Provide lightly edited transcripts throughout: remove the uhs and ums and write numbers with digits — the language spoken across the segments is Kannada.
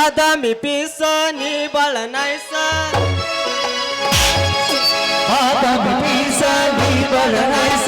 ಬಾದಾಮಿ ಪೀಸ ನೀ ಬಾಳ ನೈಸ ಬಾದಾಮಿ ಪೀಸ ನೀ ಬಾಳ ನೈಸ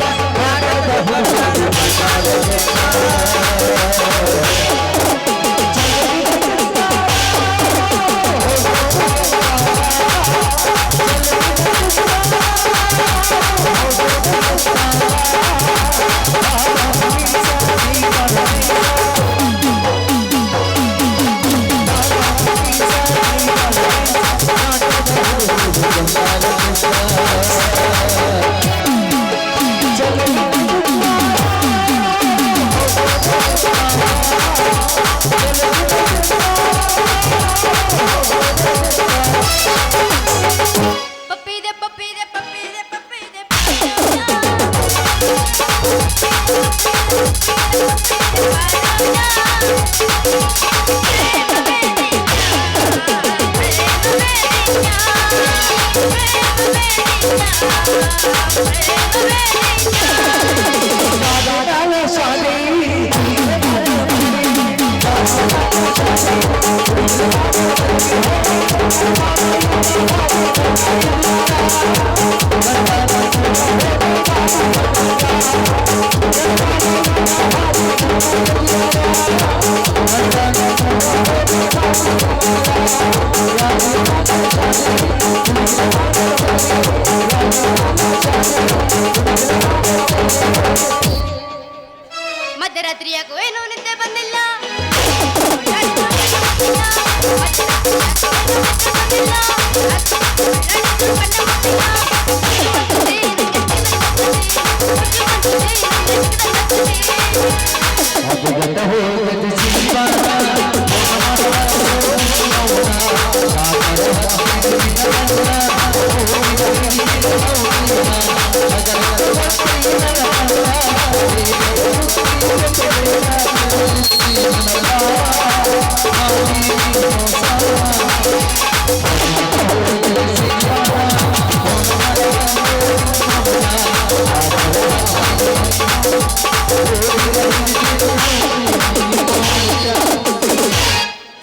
ಮಧ್ಯರಾತ್ರಿಯಾಗೂ ಏನೂ ನಿದ್ದೆ ಬಂದಿಲ್ಲ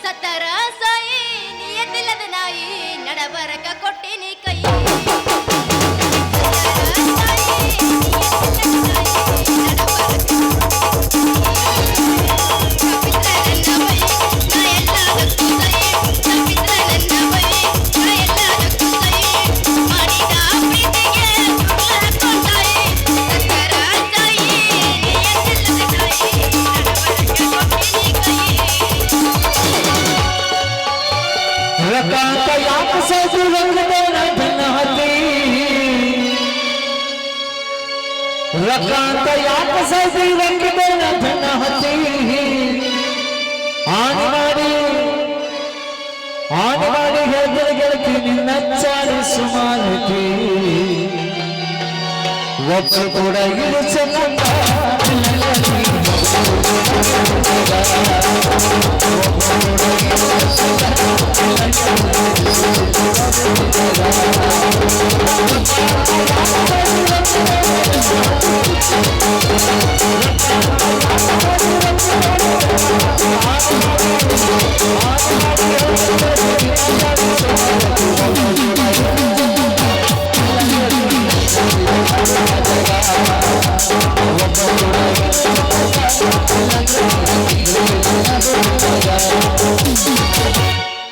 ಸತ್ತರ ಸಾಯಿ ನಿಯತಿಲ್ಲದ ನಾಯಿ ನಡಬರಕ ಕೊಟ್ಟಿನಿ ಕೈ रकांत याक सजी रंग देना धन हती आनवाड़ी है गिर गिर की नच्चारी सुमान की वक्त थोड़ा गिर चलता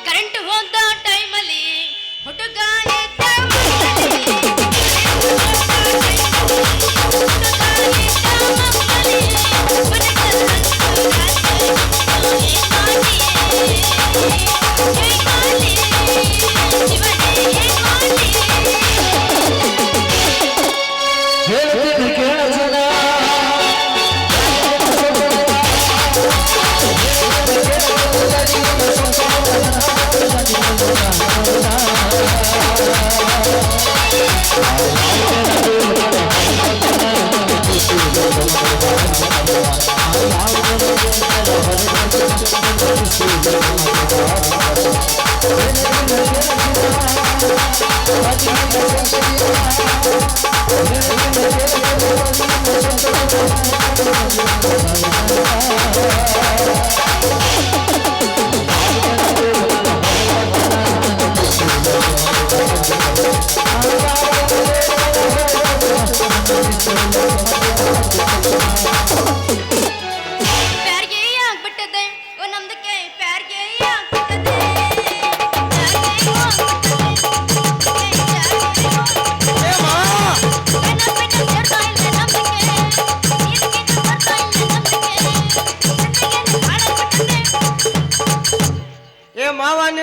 ಕರೆಂಟ್ ಹೋದ ಟೈಮಲ್ಲಿ ಹುಡುಗ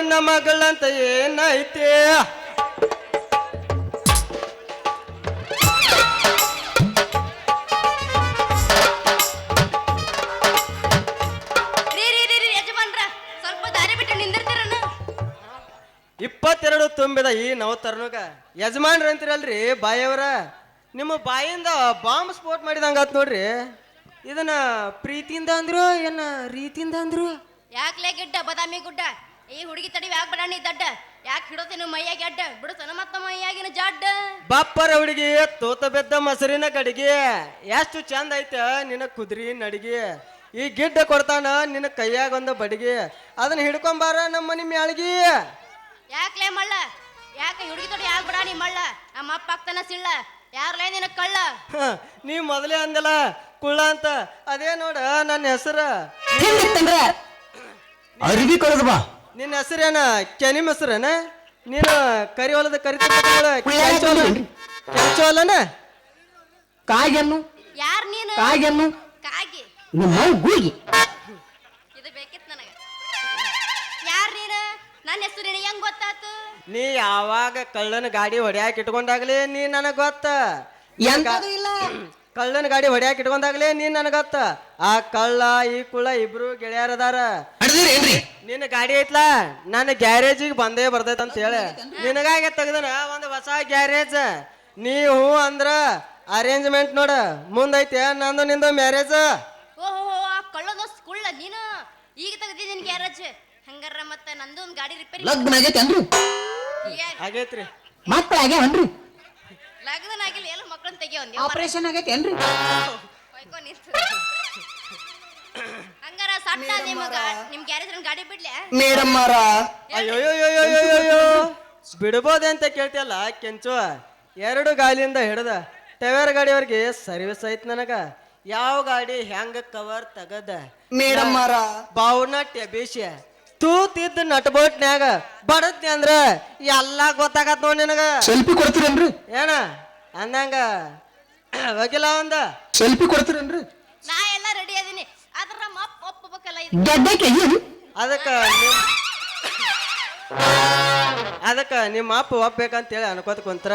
ನನ್ನ ಮಗಳಂತ ಏನೈತೆ ಯಜಮಾನ್ರ ಸ್ವಲ್ಪ ದಾರಿ ಬಿಟ್ಟು ನಿಂದಿರ್ತೀರಣ್ಣ. 22 ತುಂಬಿದ ಈ ನವತರುಣಗ ಯಜಮಾನ್ರ ಅಂತೀರಲ್ರಿ ಬಾಯಿಯವರ ನಿಮ್ಮ ಬಾಯಿಂದ ಬಾಂಬ್ ಸ್ಫೋಟ್ ಮಾಡಿದಂಗಾತ್ ನೋಡ್ರಿ. ಇದನ್ನ ಪ್ರೀತಿಯಿಂದ ಅಂದ್ರು ಏನ ರೀತಿಯಿಂದ ಅಂದ್ರು? ಯಾಕ್ಲೆ ಗಿಡ್ಡ ಬದಾಮಿ ಗುಡ್ಡ ಈ ಹುಡುಗಿ ತಡಿ ಯಾಕೆ ಬಡಾಣಿ ದಡ್ಡ ಯಾಕೆ ಹಿಡೋತೇನು ಮೈಯಾಗಿ ಅಡ್ಡ ಬಿಡುತ್ತಾನ ಮತ್ತ ಮೈಯಾಗಿನ ಜಡ್ಡ. ಬಾಪ್ಪರ ಹುಡುಗಿ ತೋತ ಬೆದ್ದ ಮೊಸರಿನ ಕಡಿಗೆ ಎಷ್ಟು ಚಂದ ಐತೆ ನಿನ್ನ ಕುದುರಿ ನಡಿಗೆ. ಈ ಗಿಡ್ಡ ಕೊಡ್ತಾನ ನಿನ್ನ ಕೈಯಾಗ ಒಂದು ಬಡಿಗೆ ಅದನ್ನ ಹಿಡ್ಕೊಂಬಾರ ನಮ್ಮ ಮನಿ ಮ್ಯಾಳ್ಗಿ. ಯಾಕ್ಲೆ ಮಳ್ಳ ಯಾಕೆ ಹುಡುಗಿ ತಡಿ ಯಾಕೆ ಬಡಾಣಿ ಮಳ್ಳ ನಮ್ಮ ಅಪ್ಪ ಆಗ್ತಾನ ಸಿಳ್ಳ ಯಾರ್ಲೇ ನಿನ್ನ ಕಳ್ಳ. ನೀ ಮೊದಲೇ ಅಂದಲ್ಲ ಕುಳ್ಳ ಅಂತ ಅದೇ ನೋಡ ನನ್ನ ಹೆಸರು. ಅರಿವಿ ಕಳೆದ ಬಾ. ನಿನ್ನ ಹೆಸರೇನ ಕೆನಿಮ್ ಹೆಸರೇನ? ನೀನು ಕರಿ ಹೊಲದ ಕರಿ ಕೆಂಚೋಲನ ಕಾಗೆನ್ನು ಯಾರ್ ನೀನು ಕಾಗೆನ್ನು ಕಾಗಿ ನಿಮ್ಮ ಗೂಗಿ ಇದು ಬೇಕಿತ್ತು ನನಗೆ. ಯಾರ್ ನೀನು ನನ್ನ ಹೆಸರು ನಿನಗೆ ಹೆಂಗ್ ಗೊತ್ತಾತು? ನೀ ಯಾವಾಗ ಕಳ್ಳನ ಗಾಡಿ ಹೊಡ್ಯಾಕ ಇಟ್ಕೊಂಡಾಗ್ಲೇ ನೀ ನನಗ್ ಗೊತ್ತ. ಎಂತದೂ ಇಲ್ಲ. ಕಳ್ಳನ ಗಾಡಿ ಹೊಡ್ಯಾಕ ಇಟ್ಕೊಂಡಾಗ್ಲೇ ನೀ ನನಗ್ ಗೊತ್ತ. ಆ ಕಳ್ಳ ಈ ಕುಳ್ಳ ಇಬ್ರು ಗೆಳೆಯರದಾರ. ನಿನ್ನ ಗಾಡಿ ಐತ್ಲಾ ನನ್ನ ಗ್ಯಾರೇಜಿಗೆ ಬಂದೇ ಬರ್ತೈತ ಅಂತ ಹೇಳಿ ನಿನಗಾಗೆ ತೆಗ್ದನ ಒಂದು ಹೊಸ ಗ್ಯಾರೇಜ್. ನೀ ಹೂ ಅಂದ್ರ ಅರೇಂಜ್ಮೆಂಟ್ ನೋಡ ಮುಂದೈತೆ ನಂದು ನಿಂದು ಮ್ಯಾರೇಜ್. ಓಹೋ ಆ ಕಳ್ಳದ ಕುಳ್ಳ ನೀನು ಈಗ ತೆಗ್ದಿದ್ದೀನಿ ಗ್ಯಾರೇಜ್. ಹಂಗಾರ ಮತ್ತ ನಂದು ಒಂದು ಗಾಡಿ ರಿಪೇರಿ ಲಗ್ನ ಆಗೈತೇನ್ರಿ? ಆಗೈತ್ರಿ. ಮಕ್ಕಳು ಆಗ್ಯಾವನ್ರಿ? ಲಗ್ನ ಆಗಿಲ್ಲ ಎಲ್ಲ ಮಕ್ಕಳನ್ನ ತೆಗಿಯೋ ಆಪರೇಷನ್ ಆಗೈತೇನ್ರಿ? ಹೊಯ್ಕೊ ನಿಂತು ಹಂಗಾರ ಸಟ್ಟ ನಿಮ್ ಗ್ಯಾರೇಜ್ ಗಾಡಿ ಬಿಡ್ಲೆ ಮೇಡಮ್ ಅಯ್ಯೋಯ್ಯೋಯ್ಯೋಯ್ಯೋ ಬಿಡ್ಬೋದೆ ಅಂತ ಕೇಳ್ತಿಯಲ್ಲ ಕೆಂಚು. 2 ಗಾಲಿಯಿಂದ ಹಿಡ್ದ ಟವೇರ್ ಗಾಡಿಯವ್ರಿಗೆ ಸರ್ವಿಸ್ ಐತ್ ನನಗ. ಯಾವ ಗಾಡಿ ಹೆಂಗ ಕವರ್ ತಗದ ಮೇಡಮ್ ಬಾವುನ ಟೆಬೇಶ ತೂತಿದ್ದ ನಟ್ಬೋಟ್ನ್ಯಾಗ ಬಡತ್ನಿ ಅಂದ್ರ ಎಲ್ಲಾ ಗೊತ್ತಾಗತ್ ನೋಡ್ ನಿನಗ. ಸೆಲ್ಫಿ ಕೊಡ್ತೀರೇನ್ರಿ? ಏನ ಅಂದಂಗ ಹೋಗಿಲ್ಲ ಒಂದ ಸೆಲ್ಫಿ ಕೊಡ್ತೀರೇನ್ರಿ? ನಾ ಎಲ್ಲ ರೆಡಿ ಅದೀನಿ ಆದ್ರ ನಮ್ಮ ಅಪ್ಪ ಒಪ್ಪಬೇಕಲ್ಲ ಅದಕ್ಕ ನಿಮ್ಮ ಅಪ್ಪ ಒಪ್ಬೇಕಂತೇಳಿ ಅನ್ಕೋತ ಕುಂತ್ರ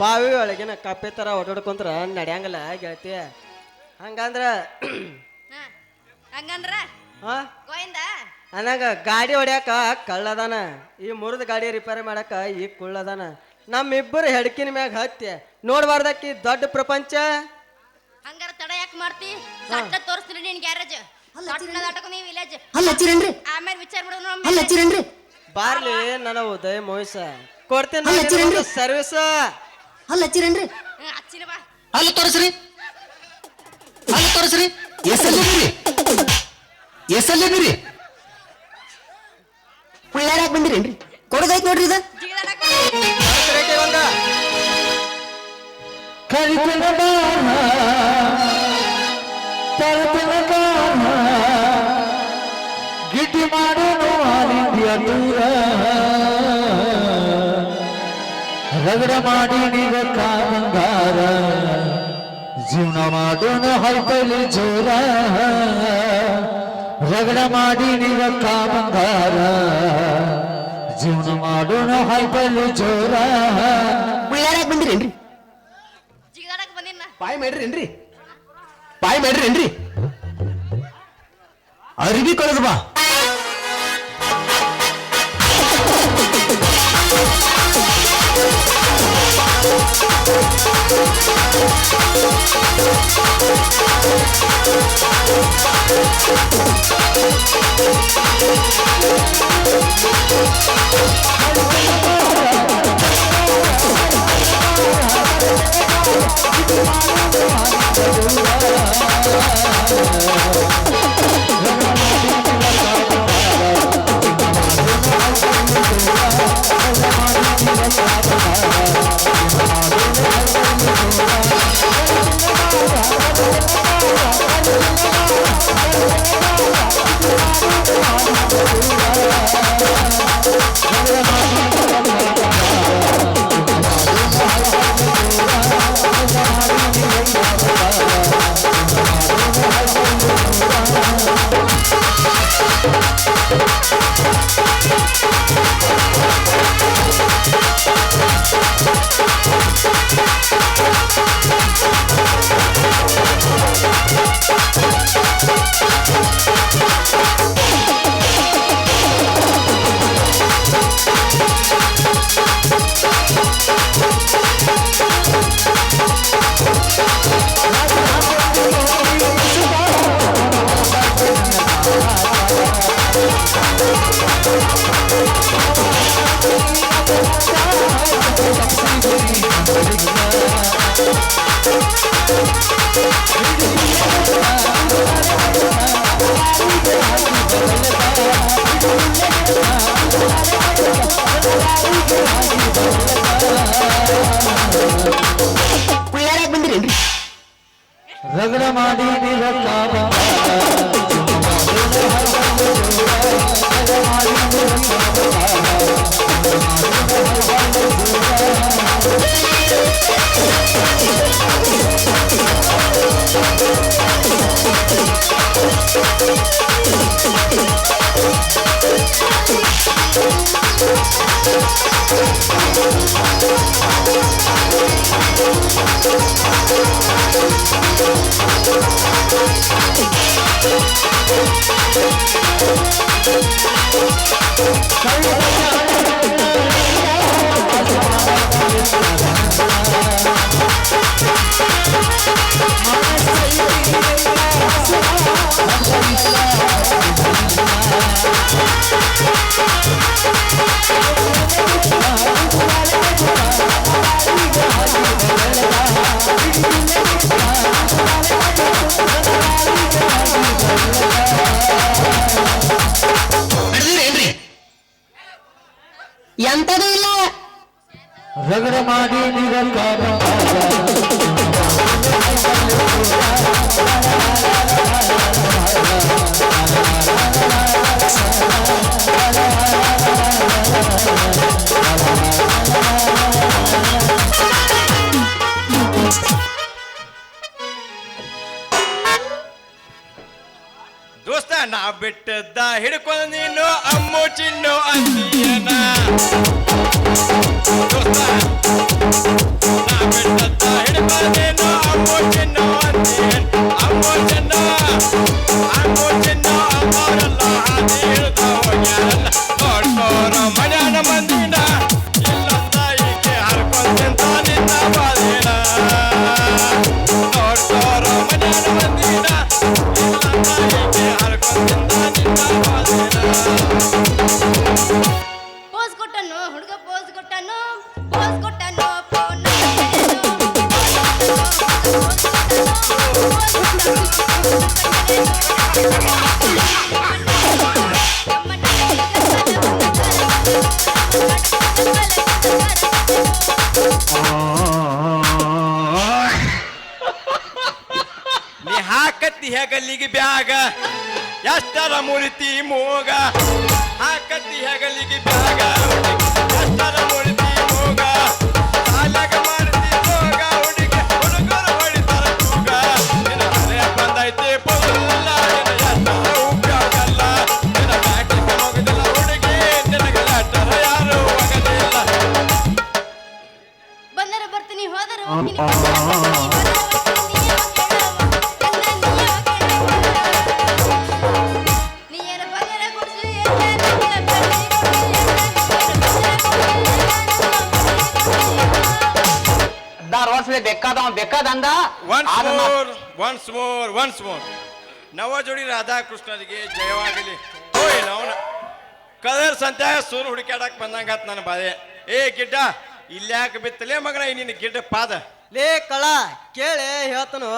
ಬಾವಿ ಒಳಗಿನ ಕಪ್ಪೆ ತರ ಓಡಾಡ್ಕೊಂತ್ರ ನಡ್ಯಾಂಗಲ್ಲ ಗೆಳತಿ. ಹಂಗಂದ್ರ ಹಂಗಂದ್ರ ಹಾ ಗೋವಿಂದ ಅನ್ನಂಗ ಗಾಡಿ ಹೊಡ್ಯಾಕ ಕಳ್ಳದಾನ, ಈ ಮುರಿದ ಗಾಡಿ ರಿಪೇರಿ ಮಾಡಾಕ ಈ ಕುಳ್ಳದಾನ. ನಮ್ಮಿಬ್ಬರು ಹೆಡ್ಕಿನ ಮ್ಯಾಗ ಹತ್ತಿ ನೋಡ್ಬಾರ್ದಕ್ಕಿ ದೊಡ್ಡ ಪ್ರಪಂಚ. ಹಂಗಾರ ತಡ ಯಾಕೆ ಮಾಡ್ತಿ? ಸಟ್ಟ ತೋರಿಸ್ತೀನಿ ನೀನ್ ಗ್ಯಾರೇಜ್ ನಾಟಕ ನೀವು ವಿಲೇಜ್ ಆಮೇಲೆ ವಿಚಾರ ಮಾಡೋಣ. ಬಾರ್ಲಿ ನನ್ನ ಉದಯ ಮೋಹಿಸ ಕೊಡ್ತೇನೆ ಸರ್ವಿಸ್. ಹಚ್ಚಿರೇನ್ರಿ? ಹಚ್ಚಿನ ಬಾ ಅಲ್ಲ ತೋರಿಸ್ರಿ ಅಲ್ಲ ತೋರಿಸ್ರಿ. ಎಸ್ಸಲ್ಲಿದ್ದೀರಿ? ಯಾಕೆ ಬಂದಿರೇನ್ರಿ? ಕೊಡದೈತ್ ನೋಡ್ರಿ ಇದು. ಕರಿತನ ಬಾಣ ತರತನ ಕಾಣ ಗಿಟ್ಟಿ ಮಾಡೋನು ಆಲಿಂದಿಯ ದೂರ ರಗಡ ಮಾಡಿ ನೀಗ ಕಾಮಂಗಾರ ಜೀವನ ಮಾಡೋಣ ಹೈಪಲಿ ಜೋರ ರಗಡ ಮಾಡಿ ನೀಗ ಕಾಮಂಗಾರ ಜೀವನ ಮಾಡೋಣ ಹೈಪಲಿ ಜೋರ. ಯಾಕೆ ಬಂದಿರೇನ್ರಿ? ಜಿಗದಾಡಕ್ ಬಂದಿನ ಪಾಯ್ ಮಾಡ್ರೇನ್ರಿ? ಪಾಯ್ ಮಾಡ್ರೇನ್ರಿ? ಅರಿವಿ ಕಳೆದ ಬಾ. ರಗಡ ಮಾಡಿ ನಿರಕಾಮ ಎಂತದೂ ಇಲ್ಲ. ರಗಡ ಮಾಡಿ ನಿರಕಾಮ ದೋಸ್ತ ನಾ ಬಿಟ್ಟದ್ದ ಹಿಡ್ಕೊಂಡು ನೀನು ಅಮ್ಮು ಚಿನ್ನು ಅಂತೀಯನ ದೋಸ್ತ ನಾ ಬಿಟ್ಟದ್ದ ಹಿಡ್ಕೊಂಡು ನೀನು ಅಮ್ಮು ಚಿನ್ನು ಅಂತೀಯನ್ ಅಮ್ಮು ಚಿನ್ನು ಅಮ್ಮವರೆಲ್ಲ ಹಾದಿ ಹಿಡ್ದ ಹೋಗ್ಯಾರಲ್ಲ ನೋಡ್ಕೋರ ಮನ್ಯಾನ ಮಂದಿನ ಇಲ್ಲಂದ ಈಕೆ ಹರ್ಕೊಂತಿಂತ ನಿನ್ನ ಬಾದಿನ ನೋಡ್ಕೋರ ಮನ್ಯಾನ ಮಂದಿನ ಪೋಸ್ ಕೊಟ್ಟನು ಹುಡುಗ ಪೋಸ್ ಕೊಟ್ಟನು ಫೋನ್ ನೀ ಹಾಕತ್ತಿ ಹೆಗಲಿಗೆ ಬ್ಯಾಗ ಎಷ್ಟರ ಮುರಿತಿ ಮೂಗ ಹಾಕತ್ತಿ ಹೆಗಲಿಗೆ ಬ್ಯಾಗ ಎಷ್ಟರ ಮುರಿತಿ ಮೂಗ ಸಾಲಾಗ ಮಾಡ್ತಿ ಹೋಗ ಹುಡುಗರು ಹೊಡಿತಾರ ಕೂಗ ನಿನ್ನ ಹಳೆ ಬಂದೈತಿ ಪೊಲ್ಲ ನಿನ್ನ ಎಷ್ಟರ ಉಪಯೋಗಲ್ಲ ನಿನ್ನ ಬ್ಯಾಟಿಗೆ ಹೋಗುದಿಲ್ಲ ಹುಡುಗಿ ನಿನಗೆ ಲೆಟರ್ ಯಾರು ಹೋಗಲಿಲ್ಲ ಬಂದರೆ ಬರ್ತೀನಿ ಹೋದರೆ ಬೇಕಾದಂದ ಒನ್ಸ್ ಮೋರ್ ನವ ಜೋಡಿ ರಾಧಾಕೃಷ್ಣರಿಗೆ ಜಯವಾಗಲಿ ಓಯ್ ನವನ ಕದರ್ ಸಂತ್ಯಾಗ ಸೂರು ಹುಡುಕ್ಯಾಡಕ್ ಬಂದಂಗಾತ್ ನನ್ನ ಬಾದೆ ಏ ಗಿಡ್ಡ ಇಲ್ಯಾಕ ಬಿತ್ತಲೇ ಮಗನ ನಿನ್ನ ಗಿಡ್ಡ ಪಾದ ಲೇ ಕಳ ಕೇಳಿ ಹೇಳ್ತನು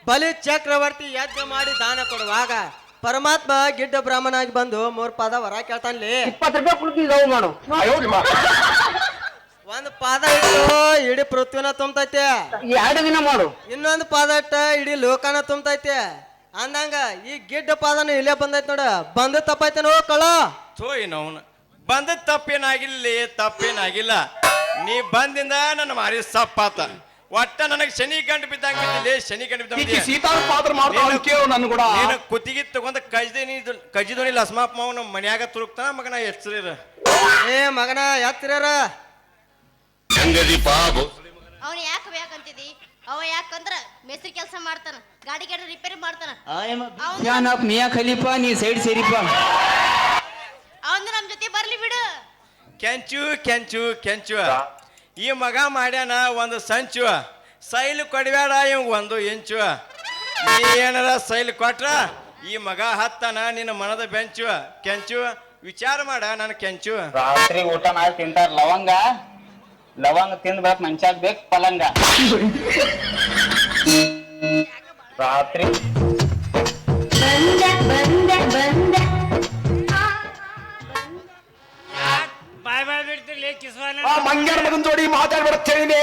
ಬಲಿ ಚಕ್ರವರ್ತಿ ಯಜ್ಞ ಮಾಡಿ ದಾನ ಕೊಡುವಾಗ ಪರಮಾತ್ಮ ಗಿಡ್ಡ ಬ್ರಾಹ್ಮಣಾಗಿ ಬಂದು 3 ಪಾದ ವರ ಕೇಳ್ತಾನ್ಲಿ 20 ರೂಪಾಯಿ ಕುಡ್ತಿ ಲವ್ ಮಾಡು ಒಂದ್ ಪಾದ ಇಟ್ಟು ಇಡೀ ಪೃಥ್ವಿನ ತುಂಬತೈತೆ 2 ದಿನ ಮಾಡು ಇನ್ನೊಂದು ಪಾದ ಇಟ್ಟ ಇಡೀ ಲೋಕನ ತುಂಬತೈತೆ ಅಂದಂಗ ಈ ಗಿಡ್ಡ ಪಾದನು ಇಲ್ಲೇ ಬಂದೈತೆ ನೋಡ ಬಂದ ತಪ್ಪೈತೇನೋ ಕಳ ಥೋಯ್ ನವನ ಬಂದ ತಪ್ಪೇನಾಗಿಲ್ಲ ನೀ ಬಂದಿಂದ ನನ್ನ ಮಾರಿ ಸಪ್ಪಾತ ಒಟ್ಟ ನನಗೆ ಶನಿ ಗಂಟು ಬಿದ್ದಂಗ ಬಿದ್ದಿಲ್ಲ ಶನಿ ಗಂಟು ಬಿದ್ದ ಕುತ್ತಿಗೆ ತಗೊಂಡ ಕಜಿದೋನಿ ಲಸ್ಮಾಪ್ ಮಾವ ನಮ್ಮ ಮನ್ಯಾಗ ತುರುಕ್ತಾನ ಮಗನ ಹೆಸರಿರ ಏ ಮಗನ ಯಾತ್ತಿರ ಅವನು ಯಾಕೆ ಬೇಕಂತಿದಿ ಅವ ಯಾಕಂದ್ರ ಮೇಸ್ತ್ರಿ ಕೆಲಸ ಮಾಡ್ತಾನ ಗಾಡಿ ರಿಪೇರಿ ಮಾಡ್ತಾನ ಮಿಯಾ ಖಲೀಫಾ ನೀ ಸೈಡ್ ಸೇರಿಪ್ಪ ಅವನು ನಮ್ ಜೊತೆ ಬರ್ಲಿ ಬಿಡು ಕೆಂಚು ಈ ಮಗ ಮಾಡ್ಯಾನ ಒಂದು ಸಂಚು ಸೈಲ್ ಕೊಡಬೇಡ ಇವ್ ಒಂದು ಇಂಚು ನೀ ಏನಾರ ಸೈಲ್ ಕೊಟ್ರ ಈ ಮಗ ಹತ್ತಾನ ನಿನ್ನ ಮನದ ಬೆಂಚು ಕೆಂಚು ವಿಚಾರ ಮಾಡ ನಾನು ಕೆಂಚು ರಾತ್ರಿ ಊಟ ಮಾಡಿ ತಿಂತಾರ ಲವಂಗ ತಿಂದ್ಬೇಕು ಮನುಷ್ಯಾಗ ಬೇಕು ಪಲಂಗ ರಾತ್ರಿ ಮಂಗ್ಯಾನ ಮಗನ್ ಜೋಡಿ ಮಾತಾಡ್ಬಿಡುತ್ತೇನೆ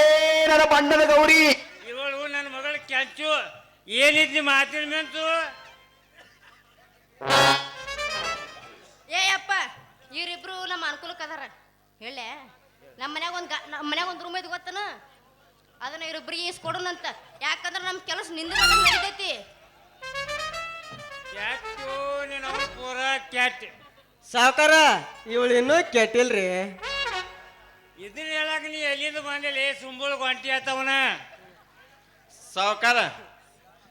ನನ್ನ ಬಣ್ಣದ ಗೌರಿ ಇವಳು ನನ್ನ ಮಗಳ ಕ್ಯಾಂಚು ಏನಿದ್ನಿ ಮಾತಿನ ಮೆಂತು ಏ ಅಪ್ಪ ಇವ್ರಿಬ್ರು ನಮ್ಮ ಅನುಕೂಲಕ್ಕೆ ಅದಾರ ಹೇಳೆ ನಮ್ಮ ಮನ್ಯಾಗ ಒಂದು ರೂಮ್ ಐತಿ ಗೊತ್ತನ ಅದನ್ನ ಇವ್ರಿಬ್ರಿಗೆ ಇಸ್ಕೊಡೋಣಂತ ಯಾಕಂದ್ರೆ ನಮ್ಮ ಕೆಲಸ ನಿಂದ ನಡೀತೈತಿ ಕ್ಯಾಟು ನೀನು ಅವ್ರು ಪೂರ ಕ್ಯಾಟ್ ಸಾವ್ಕಾರ ಇವಳು ಇನ್ನೂ ಕೆಟ್ಟಿಲ್ರಿ. ಇದನ್ನ ಹೇಳಕ್ ನೀ ಎಲ್ಲಿಂದ ಬಂದಿಲ್ಲ ಸುಂಬುಳ ಗಂಟಿ ಆತವನ ಸಾವ್ಕಾರ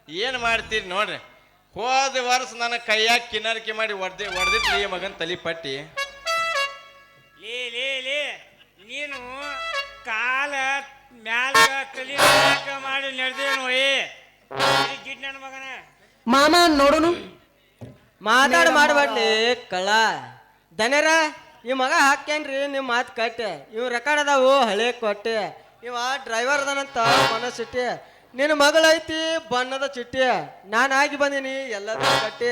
ಏನು ಮಾಡ್ತೀರಿ ನೋಡ್ರಿ, ಹೋದ ವರ್ಷ ನನ್ನ ಕೈಯಾಗ ಕಿನ್ನರಿಕೆ ಮಾಡಿ ಹೊಡೆದಿಟ್ರಿ ಈ ಮಗನ ತಲಿ ಪಟ್ಟಿ. ಲೇ ನೀನು ಕಾಲ ಮ್ಯಾಲ ತಲಿ ಮಾಡಿ ನಡೆದೇನು ಗಿಡ್ ನನ್ನ ಮಗನ ಮಾಮ ನೋಡುನು ಮಾಡಬಾಡ್ಲಿ ಕಳ್ಳ ದನೇರ ಈ ಮಗ ಹಾಕ್ಯಾನ್ರಿ ನಿಮ್ಮ ಮಾತು ಕಟ್ಟೆ ಇವ್ ರೆಕಾರ್ಡ್ ಅದಾವು ಹಳೆ ಕೊಟ್ಟೆ ಇವ ಡ್ರೈವರ್ ಅದಾನಂತ ಮನಸ್ಸಿಟ್ಟಿ ನಿನ್ನ ಮಗಳೈತಿ ಬಣ್ಣದ ಚಿಟ್ಟಿ ನಾನು ಆಗಿ ಬಂದೀನಿ ಎಲ್ಲದ ಕಟ್ಟಿ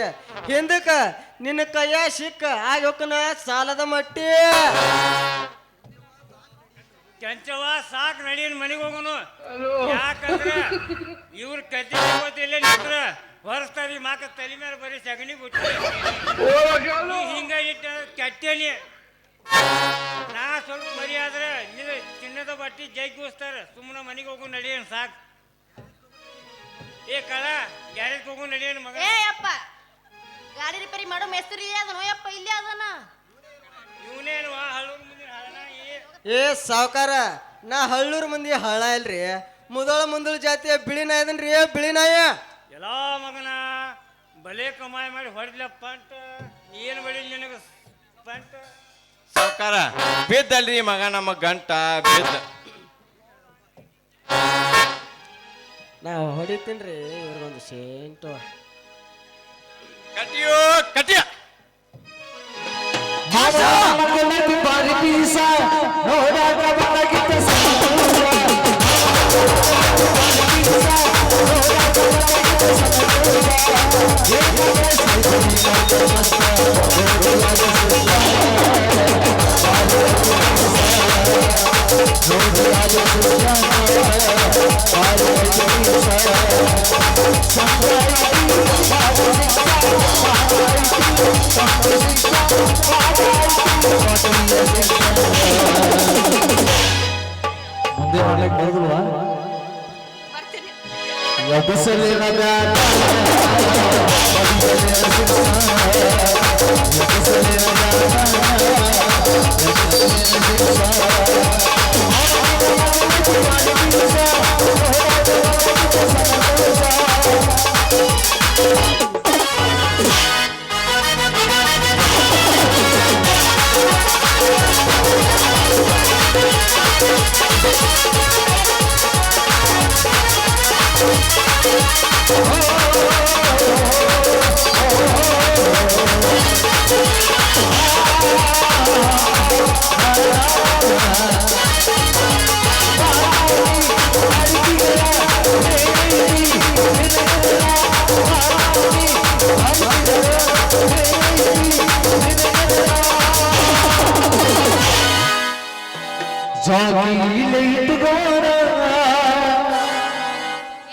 ಹಿಂದಕ್ಕ ನಿನ್ನ ಕೈಯ ಸಿಕ್ಕ ಆಗಿ ಹೋಗನ ಸಾಲದ ಮಟ್ಟಿ. ಕೆಂಚವ ಸಾಕ್ ನಡೀನ್ ಮನೆಗೆ ಹೋಗೋನು. ಯಾಕಂದ್ರೆ ಇವ್ರ ಕದ್ದಿ ಗೊತ್ತಿಲ್ಲ ನಿಂತ್ರ ಹೊರಸ್ತಾರಿ ಮಾಕ ತಲೆ ಮೇಲೆ ಬರೀ ಸಗಣಿ ಬಿಟ್ಟು ಹಿಂಗ ಇಟ್ಟ ಕೆಟ್ಟೇನಿ. ನಾ ಸ್ವಲ್ಪ ಮರಿ ಆದ್ರೆ ಚಿನ್ನದ ಬಟ್ಟಿ ಜಗ್ಗಿಸ್ತಾರ ಸುಮ್ಮನೆ ಮನೆಗೆ ಹೋಗು ನಡಿಯನ್ ಸಾಕ್. ಏ ಕಳ ಗ್ಯಾರೇಜ್ ಹೋಗು ನಡಿಯನ್ ಮಗ. ಏ ಅಪ್ಪ ಗಾಡಿ ರಿಪೇರಿ ಮಾಡೋ ಮೇಸ್ತ್ರಿ ಅದನೋ ಯಪ್ಪ ಇಲ್ಲೇ ಅದನ ಇವನೇನು ಹಳ್ಳೂರ್ ಮುಂದಿನ ಹಳ್ಳನ ಏ ಸಾವ್ಕಾರ ನಾ ಹಳ್ಳೂರ್ ಮಂದಿ ಹಳ್ಳ ಇಲ್ರಿ ಮುಂದಳ ಜಾತಿಯ ಬಿಳಿ ನಾಯ ಅದನ್ರಿ ಬಿಳಿ ನಾಯ. ಎಲ್ಲ ಮಗನ ಬಲೆ ಕಮಾಯಿ ಮಾಡಿ ಹೊಡೆದ್ಲಪ್ಪ ಅಂತ ಏನು ಬಡಿಲ್ ನಿನಗ ಪಂಟ. ಸಾವ್ಕಾರ ಬಿದ್ದಲ್ರಿ ಮಗ ನಮ್ಮ ಗಂಟ ಬಿದ್ದ. ನಾ ಹೊಡಿತೀನ್ರಿ ಇವ್ರಿಗೊಂದು ಸೆಂಟು ಕಟಿಯೋ ಕಟಿಯ ಬಾರಿ ಪೀಸ ನೋಡಾಕ ಬರಗಿದ್ದ ಮುಂದೆ ಮಾಡ್ಲಿಕ್ಕೆ ಬರುದಿಲ್ವಾ ಬರ್ತೀನಿ ಎಬ್ಬಿಸಲಿನ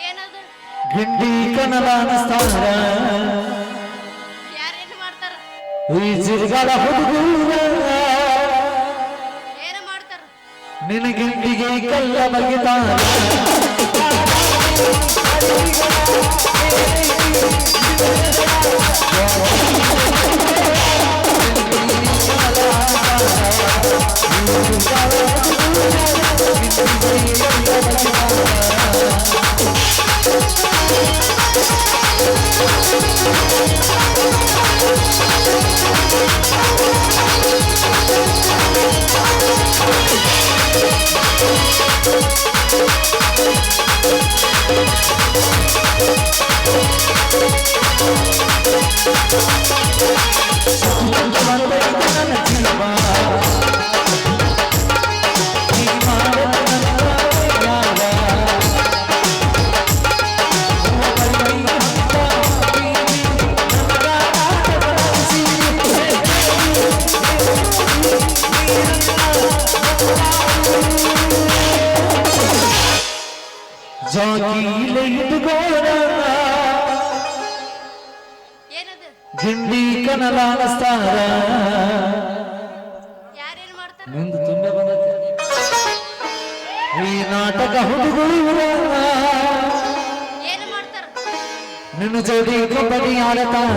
ಏನದು ಗಿಂಡಿ ಕನಲಾನ ಸ್ಥಾನ ಯಾರೇನು ಮಾಡ್ತಾರ ಈ ಜಿರ್ಗಾಲ ಹುಡುಗೂರ ಏನು ಮಾಡ್ತಾರ ನಿನ್ನ ಗಿಂಡಿಗೆ ಕಲ್ಲ ಬಗೆತಾನ ಜಾಗಿಲೆ ಇಟ್ಕೋಣ ಏನದು ಗಿಂಡಿ ಕನಲಾನಸ್ತಾರ ಯಾರೇನ್ ಮಾಡ್ತಾರ ನಿಂದು ತುಂಬೆ ಬಂದೈತೆ ಈ ನಾಟಕ ಹುಡುಗರು ಏನು ಮಾಡ್ತಾರ ನಿನ್ನ ಜೋಡಿ ಕಬಡ್ಡಿ ಆಡತಾರ